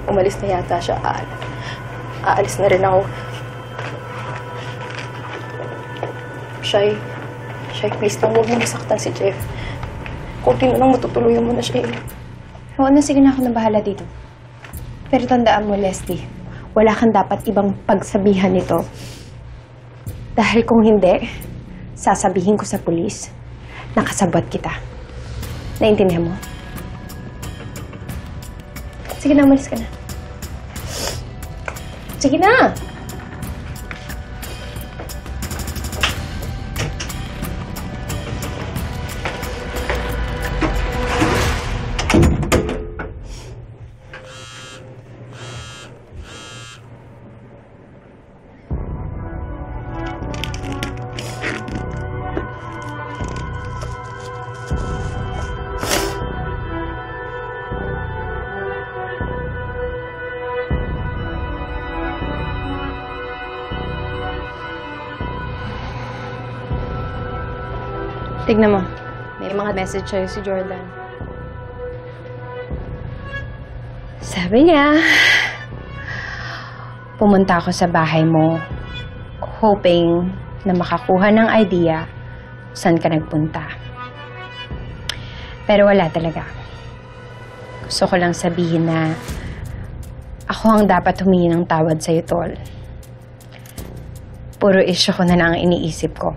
Umalis na yata siya. Aalis na rin ako. Shy, please lang, huwag mo nasaktan si Jeff. Kunti na lang matutuluyan mo na siya. Oo na, sige na ako na bahala dito. Pero tandaan mo, Leslie, wala kang dapat ibang pagsabihan nito. Dahil kung hindi, sasabihin ko sa pulis na kasabwat kita. Naintindihan mo? Sige na, umalis ka na. Sige na! Tignan mo. May mga message sa'yo si Jordan. Sabi niya, pumunta ako sa bahay mo, hoping na makakuha ng idea kung saan ka nagpunta. Pero wala talaga. Gusto ko lang sabihin na ako ang dapat humingi ng tawad sa'yo, Tol. Puro issue ko na lang ang iniisip ko.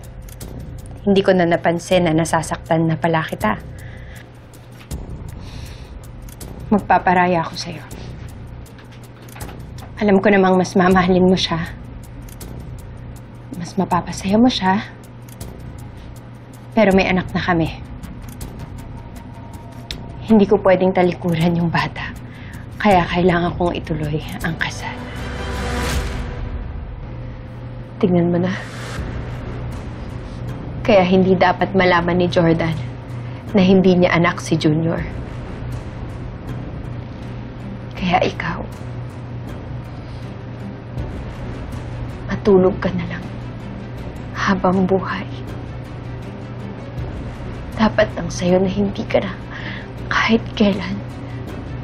Hindi ko na napansin na nasasaktan na pala kita. Magpaparaya ako sa'yo. Alam ko namang mas mamahalin mo siya. Mas mapapasaya mo siya. Pero may anak na kami. Hindi ko pwedeng talikuran yung bata. Kaya kailangan kong ituloy ang kasal. Tignan mo na. Kaya hindi dapat malaman ni Jordan na hindi niya anak si Junior. Kaya ikaw, matulog ka na lang habang buhay. Dapat lang sa'yo na hindi ka na kahit kailan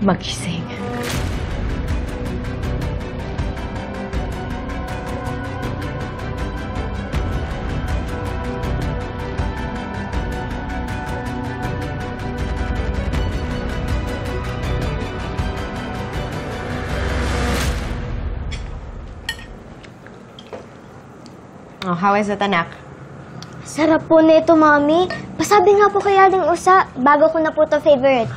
magising. Oh, how is it, anak? Sarap po nito, Mami. Pasabi nga po kaya ng usa, bago ko na po ito favorite.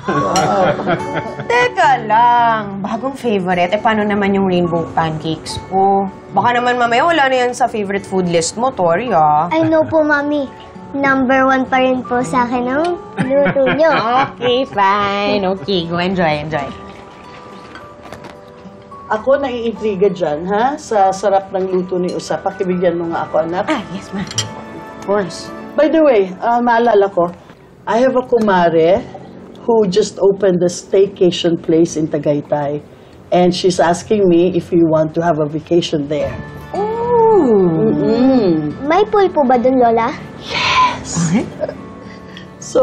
Teka lang, bagong favorite. Paano naman yung rainbow pancakes ko? Baka naman mamaya wala na yan sa favorite food list mo, Tori, ah. I know po, Mami. Number 1 pa rin po sa akin ang luto nyo. Okay, fine. Okay, go enjoy. Ako naiintriga dyan, ha? Sa sarap ng luto ni Usa. Pakibigyan mo nga ako, anak. Ah, yes, ma'am. Of course. By the way, maalala ko, I have a kumare who just opened a staycation place in Tagaytay. And she's asking me if you want to have a vacation there. Ooh. May pool po ba dun, Lola? Yes! So,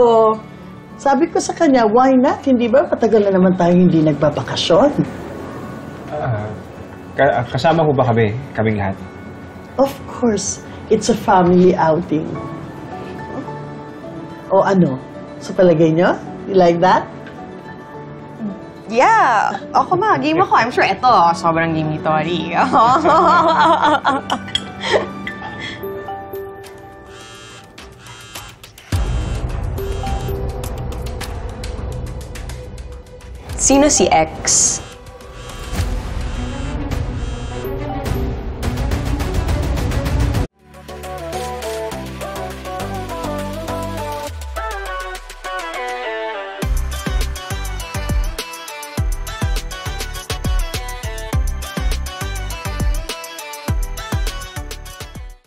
sabi ko sa kanya, why not? Hindi ba? Matagal na naman tayo hindi nagbabakasyon. Kasama mo ba kaming lahat? Of course. It's a family outing. O ano? Sa palagay nyo? You like that? Yeah. Ako ma, game ako. I'm sure ito, sobrang game ni Tori. Sino si X?